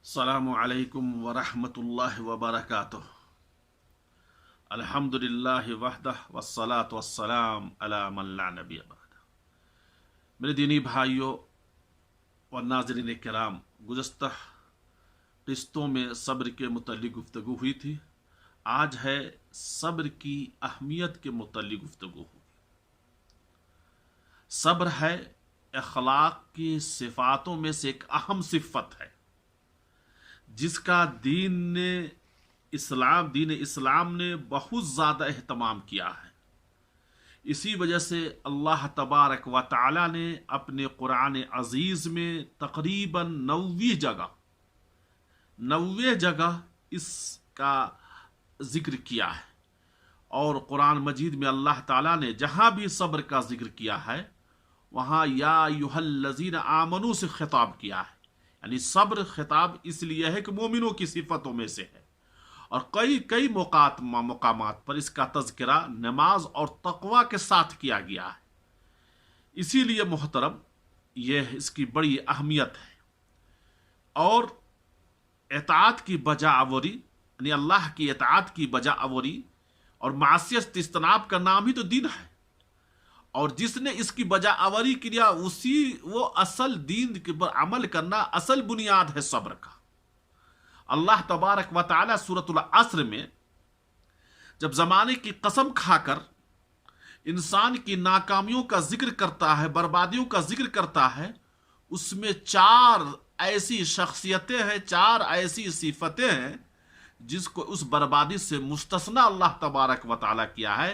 السلام علیکم ورحمۃ اللہ وبرکاتہ۔ الحمدللہ وحدہ والصلاة والسلام علی من لا نبی بعد۔ میرے دینی بھائیوں و ناظرین کرام، گزشتہ قسطوں میں صبر کے متعلق گفتگو ہوئی تھی۔ آج ہے صبر کی اہمیت کے متعلق گفتگو ہوئی۔ صبر ہے اخلاق کی صفاتوں میں سے ایک اہم صفت ہے، جس کا دین اسلام نے بہت زیادہ اہتمام کیا ہے۔ اسی وجہ سے اللہ تبارک و تعالی نے اپنے قرآن عزیز میں تقریباً 90 جگہ اس کا ذکر کیا ہے، اور قرآن مجید میں اللہ تعالیٰ نے جہاں بھی صبر کا ذکر کیا ہے وہاں یا ایھا الذین آمنوا سے خطاب کیا ہے، یعنی صبر خطاب اس لیے ہے کہ مومنوں کی صفتوں میں سے ہے، اور کئی مقامات پر اس کا تذکرہ نماز اور تقوی کے ساتھ کیا گیا ہے۔ اسی لیے محترم، یہ اس کی بڑی اہمیت ہے۔ اور اطاعت کی بجا آوری، یعنی اللہ کی اطاعت کی بجا آوری اور معصیت سے اجتناب کا نام ہی تو دین ہے، اور جس نے اس کی بجا آوری کیا وہ اصل دین پر عمل کرنا اصل بنیاد ہے صبر کا۔ اللہ تبارک و تعالی سورۃ العصر میں جب زمانے کی قسم کھا کر انسان کی ناکامیوں کا ذکر کرتا ہے، بربادیوں کا ذکر کرتا ہے، اس میں 4 ایسی شخصیتیں ہیں، 4 ایسی صفتیں ہیں جس کو اس بربادی سے مستثنا اللہ تبارک و تعالی کیا ہے،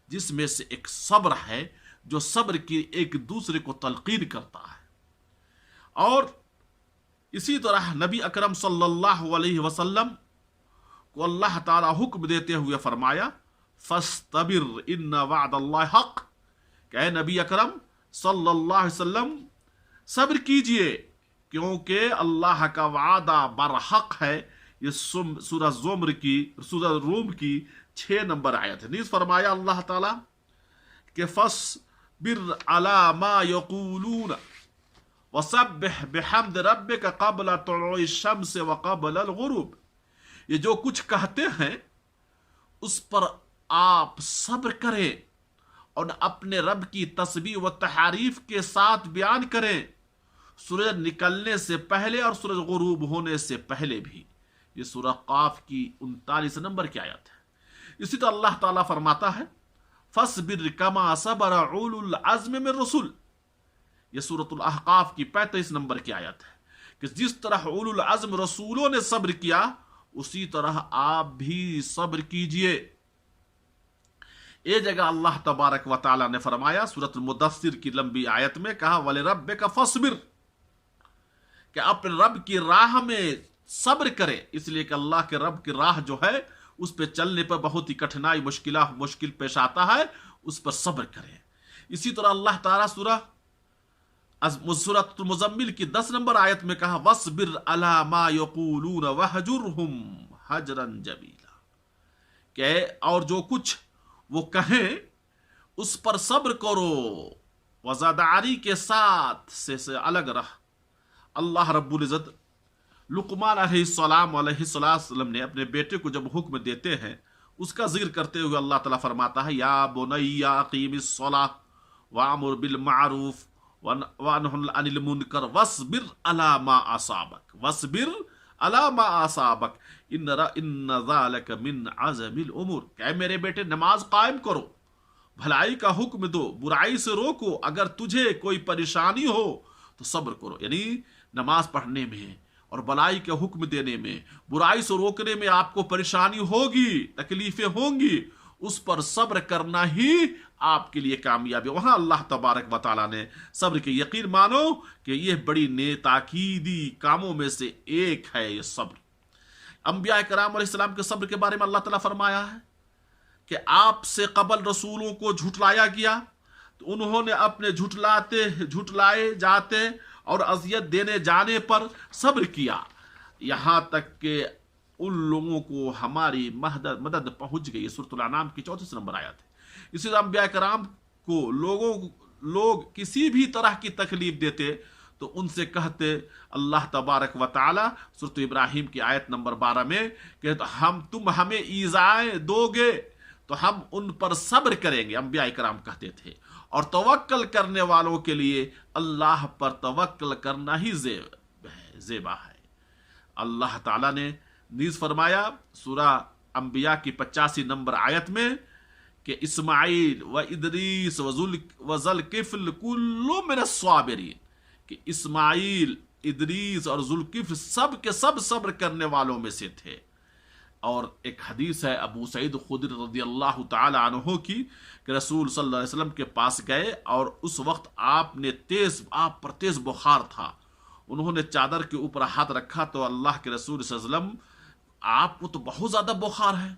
جس میں سے ایک صبر ہے، جو صبر کی ایک دوسرے کو تلقین کرتا ہے۔ اور اسی طرح نبی اکرم صلی اللہ علیہ وسلم کو اللہ تعالی حکم دیتے ہوئے فرمایا فاصطبر ان وعد اللہ حق، کہ اے نبی اکرم صلی اللہ علیہ وسلم صبر کیجئے، کیونکہ اللہ کا وعدہ برحق ہے۔ یہ سورہ روم کی 6 نمبر آیت ہے۔ نیز فرمایا اللہ تعالی کہ فاصبر علی ما یقولون وسبح بحمد ربک قبل طلوع الشمس وقبل الغروب، یہ جو کچھ کہتے ہیں اس پر آپ صبر کریں اور اپنے رب کی تسبیح و تحریف کے ساتھ بیان کریں، سورج نکلنے سے پہلے اور سورج غروب ہونے سے پہلے بھی۔ یہ سورہ قاف کی 39 نمبر کی آیت ہے۔ اسی طرح اللہ تعالیٰ فرماتا ہے فاصبر کما صبر اولو العزم من الرسل، یہ سورۃ الاحقاف کی 35 نمبر کی آیت ہے کہ جس طرح اولو العزم رسولوں نے صبر کیا اسی طرح آپ بھی صبر کیجئے۔ ایک جگہ اللہ تبارک و تعالی نے فرمایا سورۃ المدثر کی لمبی آیت میں کہا وَلِرَبِّكَ فَاصْبِرْ، کہ اپنے رب کی راہ میں صبر کرے، اس لیے کہ اللہ کے رب کی راہ جو ہے اس پہ چلنے پر بہت ہی کٹھنائی مشکل پیش آتا ہے، اس پر صبر کرے۔ اسی طرح اللہ تعالیٰ سورۃ المزمل کی 10 نمبر آیت میں کہا وَاصْبِرْ عَلَى مَا يَقُولُونَ وَاهْجُرْهُمْ هَجْرًا جَمِيلًا، کہ اور جو کچھ وہ کہیں اس پر صبر کرو، وزاداری کے ساتھ سے الگ رہ۔ اللہ رب العزت لقمان علیہ السلام نے اپنے بیٹے کو جب حکم دیتے ہیں اس کا ذکر کرتے ہوئے اللہ تعالیٰ فرماتا ہے یا بنی اقیم الصلاۃ وامر بالمعروف وانہ عن المنکر واصبر علی ما اصابک ان ذلک من عزم الامور، کہ میرے بیٹے نماز قائم کرو، بھلائی کا حکم دو، برائی سے روکو، اگر تجھے کوئی پریشانی ہو تو صبر کرو، یعنی نماز پڑھنے میں اور بھلائی کے حکم دینے میں، برائی سے روکنے میں آپ کو پریشانی ہوگی، تکلیفیں ہوں گی، اس پر صبر کرنا ہی آپ کے لیے کامیابی۔ وہاں اللہ تبارک و تعالیٰ نے صبر کے یقین مانو کہ یہ بڑی تاکیدی کاموں میں سے ایک ہے یہ صبر۔ انبیاء کرام علیہ السلام کے صبر کے بارے میں اللہ تعالیٰ فرمایا ہے کہ آپ سے قبل رسولوں کو جھٹلایا گیا تو انہوں نے اپنے جھٹلائے جاتے اور اذیت دینے جانے پر صبر کیا، یہاں تک کہ ان لوگوں کو ہماری مدد پہنچ گئی۔ سورۃ الانعام کی 34 نمبر آیت ہے۔ اسی طرح انبیاء کرام کو لوگ کسی بھی طرح کی تکلیف دیتے تو ان سے کہتے اللہ تبارک و تعالی سورۃ ابراہیم کی آیت نمبر 12 میں کہ تم ہمیں ایذائیں دو گے تو ہم ان پر صبر کریں گے، انبیاء کرام کہتے تھے، اور توکل کرنے والوں کے لیے اللہ پر توکل کرنا ہی زیبا ہے۔ اللہ تعالیٰ نے نیز فرمایا سورہ انبیاء کی 85 نمبر آیت میں کہ اسماعیل و ادریس و ذوالکفل کل من الصابرین، کہ اسماعیل، ادریس اور ذوالکفل سب کے سب صبر کرنے والوں میں سے تھے۔ اور ایک حدیث ہے ابو سعید خدری رضی اللہ تعالی عنہ کی کہ رسول صلی اللہ علیہ وسلم کے پاس گئے اور اس وقت آپ پر تیز بخار تھا، انہوں نے چادر کے اوپر ہاتھ رکھا تو اللہ کے رسول صلی اللہ علیہ وسلم آپ کو تو بہت زیادہ بخار ہے،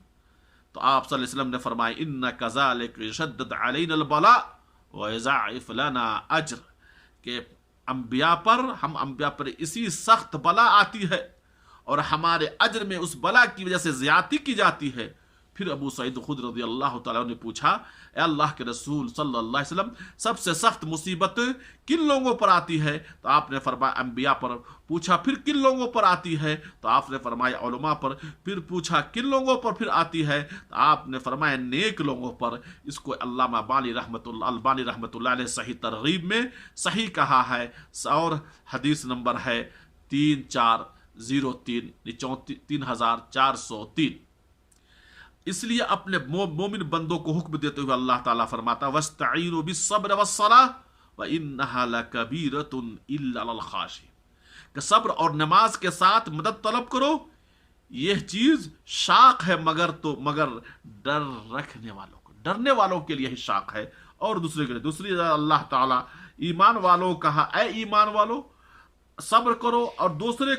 تو آپ صلی اللہ علیہ وسلم نے فرمایا انک ذالک یشدد علینا البلاء ویضاعف لنا اجر، کہ انبیاء پر اسی سخت بلا آتی ہے اور ہمارے اجر میں اس بلا کی وجہ سے زیادتی کی جاتی ہے۔ پھر ابو سعید خدری رضی اللہ تعالیٰ نے پوچھا اے اللہ کے رسول صلی اللہ علیہ وسلم سب سے سخت مصیبت کن لوگوں پر آتی ہے؟ تو آپ نے فرمایا انبیاء پر۔ پوچھا پھر کن لوگوں پر آتی ہے؟ تو آپ نے فرمایا علماء پر۔ پھر پوچھا کن لوگوں پر پھر آتی ہے؟ تو آپ نے فرمایا نیک لوگوں پر۔ اس کو علامہ البانی رحمۃ اللہ علیہ صحیح ترغیب میں صحیح کہا ہے، اور حدیث نمبر ہے 3403 اس لیے اپنے مومن بندوں کو حکم دیتے ہوئے اللہ تعالیٰ فرماتا وَاسْتَعِينُوا بِالصَّبْرِ وَالصَّلَاةِ وَإِنَّهَا لَكَبِيرَةٌ إِلَّا عَلَى الْخَاشِعِينَ، کہ صبر اور نماز کے ساتھ مدد طلب کرو، یہ چیز شاق ہے مگر ڈرنے والوں کے لیے ہی شاق ہے، اور دوسری اللہ تعالیٰ ایمان والوں کہا اے ایمان والو صبر کرو اور دوسرے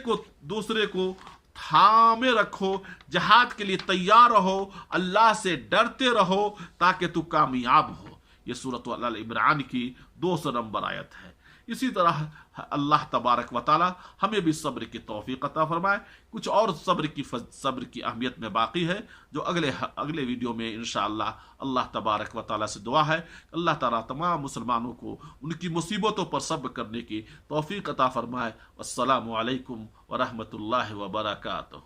کو تھامے رکھو، جہاد کے لیے تیار رہو، اللہ سے ڈرتے رہو تاکہ تو کامیاب ہو۔ یہ سورۃ آل عمران کی 200 نمبر آیت ہے۔ اسی طرح اللہ تبارک و تعالی ہمیں بھی صبر کی توفیق عطا فرمائے۔ کچھ اور صبر کی اہمیت میں باقی ہے جو اگلے ویڈیو میں انشاءاللہ اللہ تبارک و تعالی سے دعا ہے اللہ تعالی تمام مسلمانوں کو ان کی مصیبتوں پر صبر کرنے کی توفیق عطا فرمائے۔ والسلام علیکم ورحمۃ اللہ وبرکاتہ۔